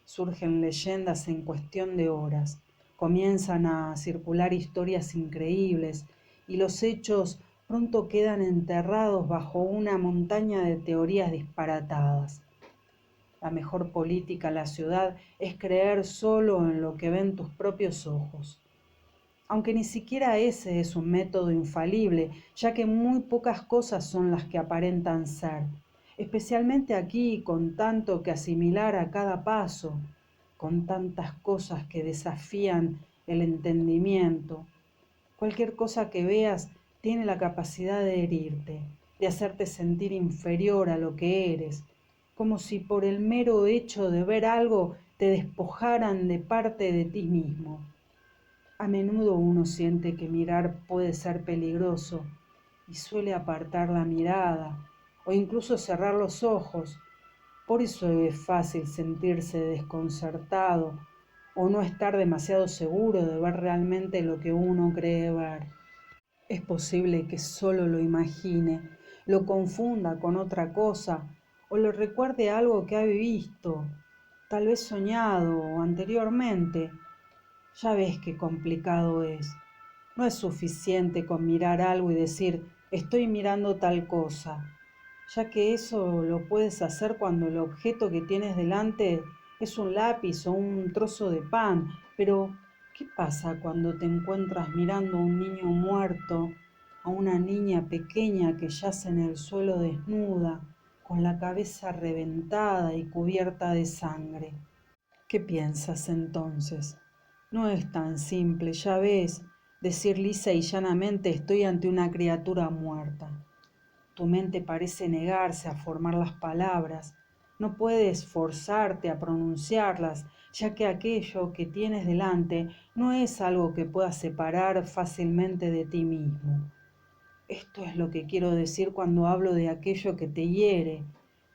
Surgen leyendas en cuestión de horas, comienzan a circular historias increíbles y los hechos pronto quedan enterrados bajo una montaña de teorías disparatadas. La mejor política en la ciudad es creer solo en lo que ven tus propios ojos. Aunque ni siquiera ese es un método infalible, ya que muy pocas cosas son las que aparentan ser, especialmente aquí con tanto que asimilar a cada paso, con tantas cosas que desafían el entendimiento. Cualquier cosa que veas tiene la capacidad de herirte, de hacerte sentir inferior a lo que eres, como si por el mero hecho de ver algo te despojaran de parte de ti mismo. A menudo uno siente que mirar puede ser peligroso y suele apartar la mirada o incluso cerrar los ojos. Por eso es fácil sentirse desconcertado o no estar demasiado seguro de ver realmente lo que uno cree ver. Es posible que solo lo imagine, lo confunda con otra cosa o lo recuerde a algo que ha visto, tal vez soñado anteriormente. Ya ves qué complicado es. No es suficiente con mirar algo y decir, estoy mirando tal cosa, ya que eso lo puedes hacer cuando el objeto que tienes delante es un lápiz o un trozo de pan. Pero, ¿qué pasa cuando te encuentras mirando a un niño muerto, a una niña pequeña que yace en el suelo desnuda, con la cabeza reventada y cubierta de sangre? ¿Qué piensas entonces? No es tan simple, ya ves, decir lisa y llanamente estoy ante una criatura muerta. Tu mente parece negarse a formar las palabras, no puedes forzarte a pronunciarlas, ya que aquello que tienes delante no es algo que puedas separar fácilmente de ti mismo. Esto es lo que quiero decir cuando hablo de aquello que te hiere.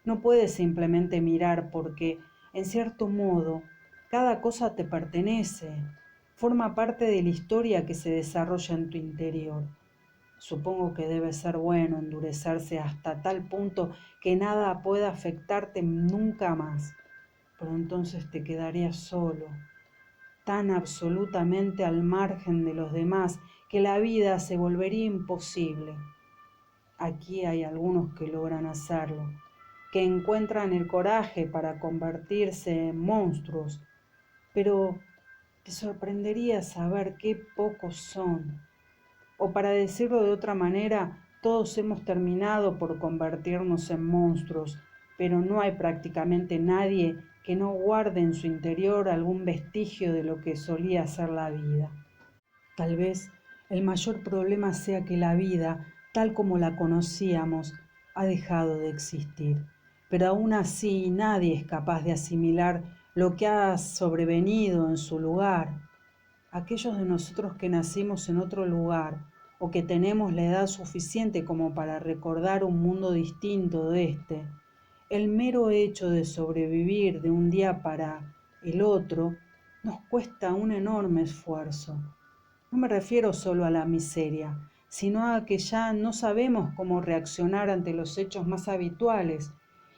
No puedes simplemente mirar porque, en cierto modo, cada cosa te pertenece, forma parte de la historia que se desarrolla en tu interior. Supongo que debe ser bueno endurecerse hasta tal punto que nada pueda afectarte nunca más, pero entonces te quedarías solo, tan absolutamente al margen de los demás que la vida se volvería imposible. Aquí hay algunos que logran hacerlo, que encuentran el coraje para convertirse en monstruos, pero te sorprendería saber qué pocos son. O para decirlo de otra manera, todos hemos terminado por convertirnos en monstruos, pero no hay prácticamente nadie que no guarde en su interior algún vestigio de lo que solía ser la vida. Tal vez el mayor problema sea que la vida, tal como la conocíamos, ha dejado de existir. Pero aún así nadie es capaz de asimilar lo que ha sobrevenido en su lugar. Aquellos de nosotros que nacimos en otro lugar o que tenemos la edad suficiente como para recordar un mundo distinto de este, el mero hecho de sobrevivir de un día para el otro nos cuesta un enorme esfuerzo. No me refiero solo a la miseria, sino a que ya no sabemos cómo reaccionar ante los hechos más habituales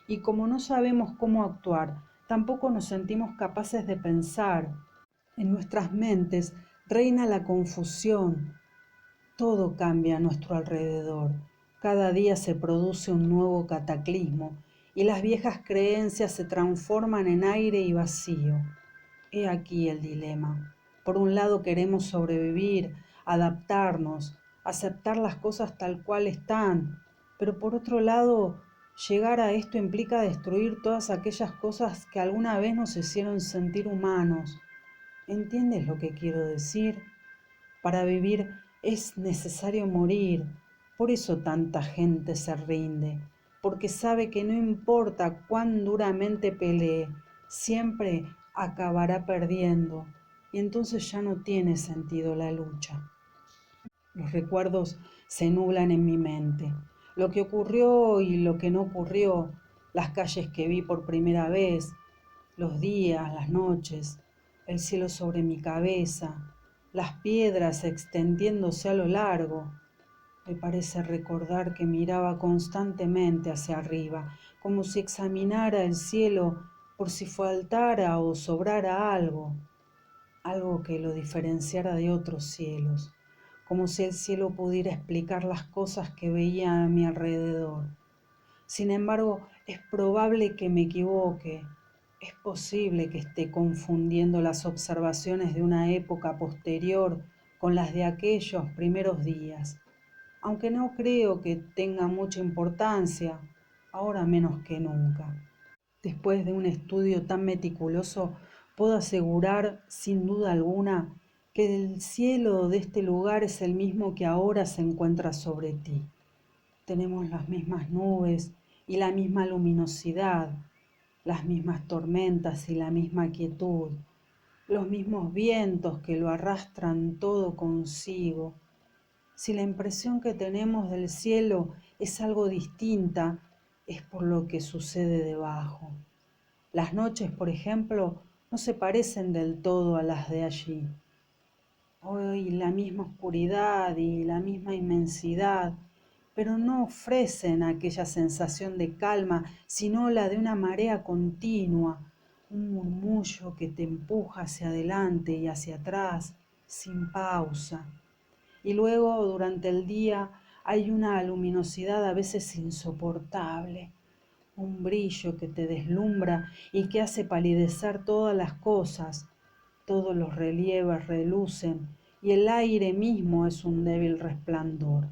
y como no sabemos cómo actuar, tampoco nos sentimos capaces de pensar. En nuestras mentes reina la confusión. Todo cambia a nuestro alrededor. Cada día se produce un nuevo cataclismo y las viejas creencias se transforman en aire y vacío. He aquí el dilema. Por un lado queremos sobrevivir, adaptarnos, aceptar las cosas tal cual están, pero por otro lado, llegar a esto implica destruir todas aquellas cosas que alguna vez nos hicieron sentir humanos. ¿Entiendes lo que quiero decir? Para vivir es necesario morir. Por eso tanta gente se rinde, porque sabe que no importa cuán duramente pelee, siempre acabará perdiendo, y entonces ya no tiene sentido la lucha. Los recuerdos se nublan en mi mente. Lo que ocurrió y lo que no ocurrió, las calles que vi por primera vez, los días, las noches, el cielo sobre mi cabeza, las piedras extendiéndose a lo largo. Me parece recordar que miraba constantemente hacia arriba, como si examinara el cielo por si faltara o sobrara algo, algo que lo diferenciara de otros cielos, como si el cielo pudiera explicar las cosas que veía a mi alrededor. Sin embargo, es probable que me equivoque. Es posible que esté confundiendo las observaciones de una época posterior con las de aquellos primeros días, aunque no creo que tenga mucha importancia, ahora menos que nunca. Después de un estudio tan meticuloso, puedo asegurar, sin duda alguna, que el cielo de este lugar es el mismo que ahora se encuentra sobre ti. Tenemos las mismas nubes y la misma luminosidad, las mismas tormentas y la misma quietud, los mismos vientos que lo arrastran todo consigo. Si la impresión que tenemos del cielo es algo distinta, es por lo que sucede debajo. Las noches, por ejemplo, no se parecen del todo a las de allí. Hoy la misma oscuridad y la misma inmensidad, pero no ofrecen aquella sensación de calma, sino la de una marea continua, un murmullo que te empuja hacia adelante y hacia atrás, sin pausa. Y luego, durante el día, hay una luminosidad a veces insoportable, un brillo que te deslumbra y que hace palidecer todas las cosas. Todos los relieves relucen y el aire mismo es un débil resplandor.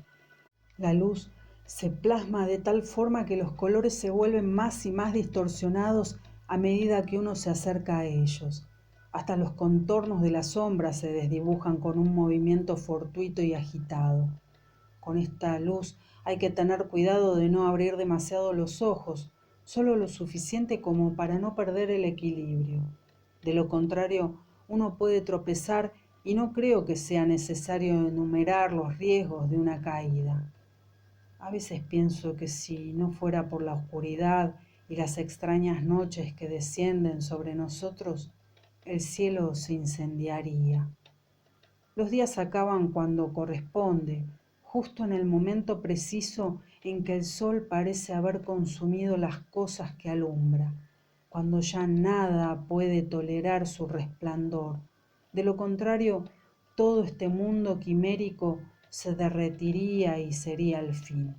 La luz se plasma de tal forma que los colores se vuelven más y más distorsionados a medida que uno se acerca a ellos. Hasta los contornos de las sombras se desdibujan con un movimiento fortuito y agitado. Con esta luz hay que tener cuidado de no abrir demasiado los ojos, solo lo suficiente como para no perder el equilibrio. De lo contrario, uno puede tropezar y no creo que sea necesario enumerar los riesgos de una caída. A veces pienso que si no fuera por la oscuridad y las extrañas noches que descienden sobre nosotros, el cielo se incendiaría. Los días acaban cuando corresponde, justo en el momento preciso en que el sol parece haber consumido las cosas que alumbra, cuando ya nada puede tolerar su resplandor. De lo contrario, todo este mundo quimérico se derretiría y sería el fin.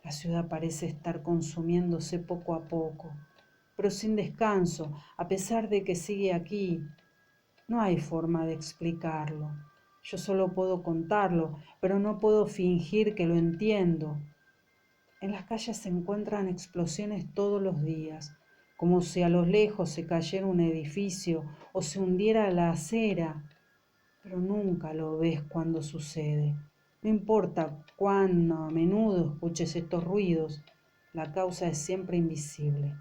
La ciudad parece estar consumiéndose poco a poco, pero sin descanso, a pesar de que sigue aquí. No hay forma de explicarlo. Yo solo puedo contarlo, pero no puedo fingir que lo entiendo. En las calles se encuentran explosiones todos los días, como si a lo lejos se cayera un edificio o se hundiera la acera, pero nunca lo ves cuando sucede. No importa cuán a menudo escuches estos ruidos, la causa es siempre invisible.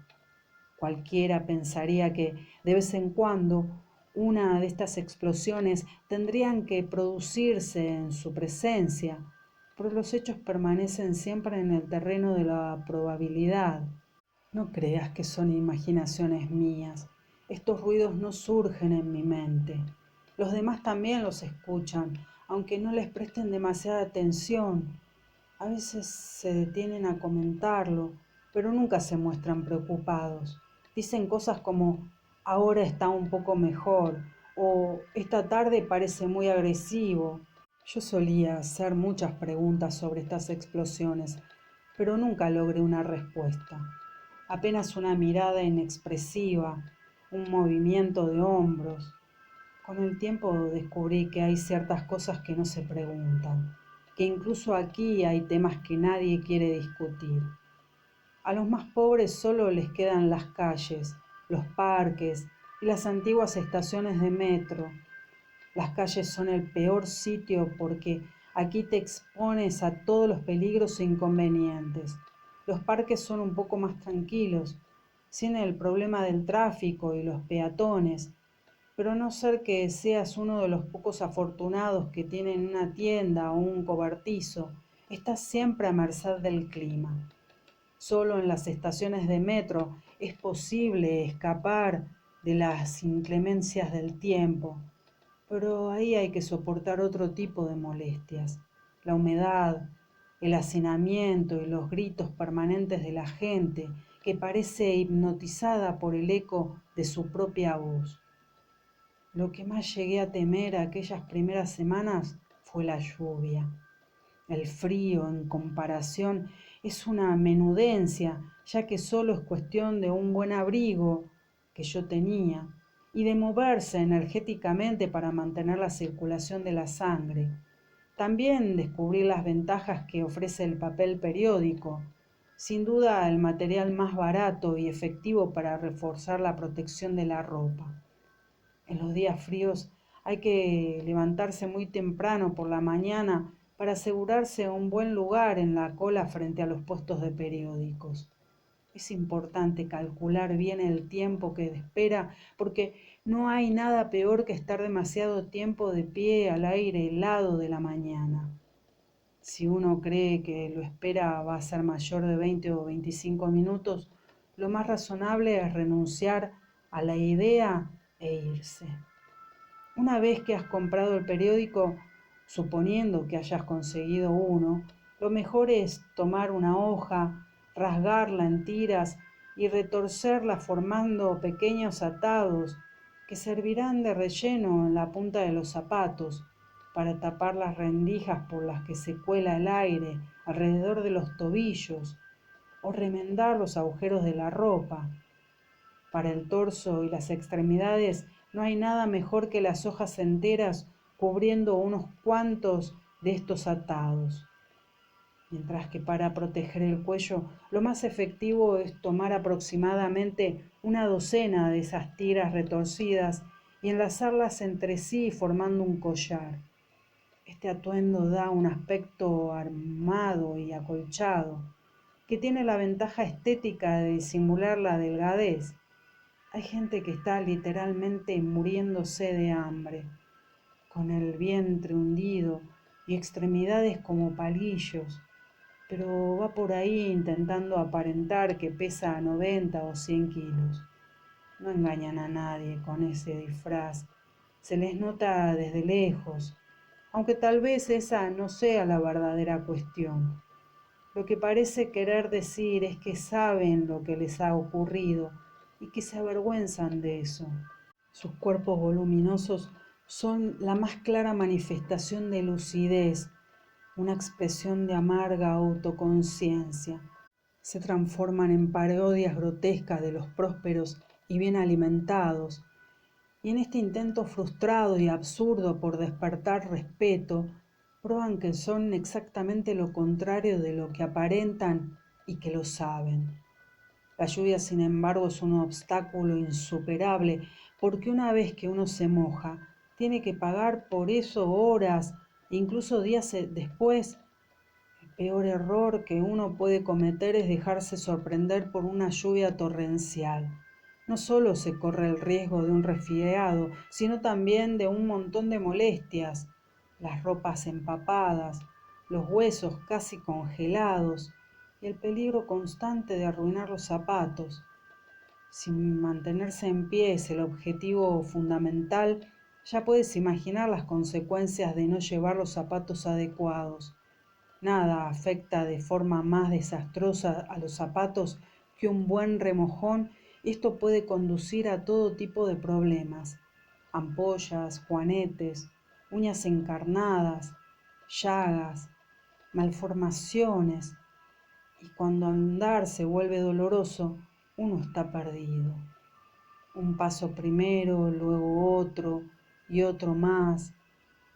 Cualquiera pensaría que de vez en cuando una de estas explosiones tendrían que producirse en su presencia, pero los hechos permanecen siempre en el terreno de la probabilidad. No creas que son imaginaciones mías. Estos ruidos no surgen en mi mente. Los demás también los escuchan, aunque no les presten demasiada atención. A veces se detienen a comentarlo, pero nunca se muestran preocupados. Dicen cosas como, ahora está un poco mejor, o esta tarde parece muy agresivo. Yo solía hacer muchas preguntas sobre estas explosiones, pero nunca logré una respuesta. Apenas una mirada inexpresiva, un movimiento de hombros. Con el tiempo descubrí que hay ciertas cosas que no se preguntan, que incluso aquí hay temas que nadie quiere discutir. A los más pobres solo les quedan las calles, los parques y las antiguas estaciones de metro. Las calles son el peor sitio porque aquí te expones a todos los peligros e inconvenientes. Los parques son un poco más tranquilos, sin el problema del tráfico y los peatones, pero a no ser que seas uno de los pocos afortunados que tienen una tienda o un cobertizo, estás siempre a merced del clima. Solo en las estaciones de metro es posible escapar de las inclemencias del tiempo, pero ahí hay que soportar otro tipo de molestias. La humedad, el hacinamiento y los gritos permanentes de la gente que parece hipnotizada por el eco de su propia voz. Lo que más llegué a temer aquellas primeras semanas fue la lluvia. El frío, en comparación, es una menudencia, ya que solo es cuestión de un buen abrigo que yo tenía y de moverse energéticamente para mantener la circulación de la sangre. También descubrí las ventajas que ofrece el papel periódico, sin duda el material más barato y efectivo para reforzar la protección de la ropa. En los días fríos hay que levantarse muy temprano por la mañana para asegurarse un buen lugar en la cola frente a los puestos de periódicos. Es importante calcular bien el tiempo que espera porque no hay nada peor que estar demasiado tiempo de pie al aire helado de la mañana. Si uno cree que lo espera va a ser mayor de 20 o 25 minutos, lo más razonable es renunciar a la idea e irse. Una vez que has comprado el periódico, suponiendo que hayas conseguido uno, lo mejor es tomar una hoja, rasgarla en tiras y retorcerla formando pequeños atados que servirán de relleno en la punta de los zapatos para tapar las rendijas por las que se cuela el aire alrededor de los tobillos o remendar los agujeros de la ropa. Para el torso y las extremidades no hay nada mejor que las hojas enteras cubriendo unos cuantos de estos atados. Mientras que para proteger el cuello lo más efectivo es tomar aproximadamente una docena de esas tiras retorcidas y enlazarlas entre sí formando un collar. Este atuendo da un aspecto armado y acolchado, que tiene la ventaja estética de disimular la delgadez. Hay gente que está literalmente muriéndose de hambre, con el vientre hundido y extremidades como palillos, pero va por ahí intentando aparentar que pesa 90 o 100 kilos. No engañan a nadie con ese disfraz, se les nota desde lejos. aunque tal vez esa no sea la verdadera cuestión. Lo que parece querer decir es que saben lo que les ha ocurrido y que se avergüenzan de eso. Sus cuerpos voluminosos son la más clara manifestación de lucidez, una expresión de amarga autoconciencia. Se transforman en parodias grotescas de los prósperos y bien alimentados, y en este intento frustrado y absurdo por despertar respeto, prueban que son exactamente lo contrario de lo que aparentan y que lo saben. La lluvia, sin embargo, es un obstáculo insuperable, porque una vez que uno se moja, tiene que pagar por eso horas e incluso días después. El peor error que uno puede cometer es dejarse sorprender por una lluvia torrencial. No solo se corre el riesgo de un resfriado, sino también de un montón de molestias, las ropas empapadas, los huesos casi congelados y el peligro constante de arruinar los zapatos. Si mantenerse en pie es el objetivo fundamental, ya puedes imaginar las consecuencias de no llevar los zapatos adecuados. Nada afecta de forma más desastrosa a los zapatos que un buen remojón, y esto puede conducir a todo tipo de problemas: ampollas, juanetes, uñas encarnadas, llagas, malformaciones, y cuando andar se vuelve doloroso, uno está perdido. Un paso primero, luego otro y otro más.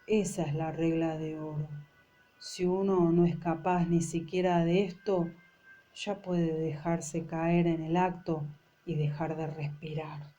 Esa es la regla de oro. Si uno no es capaz ni siquiera de esto, ya puede dejarse caer en el acto y dejar de respirar.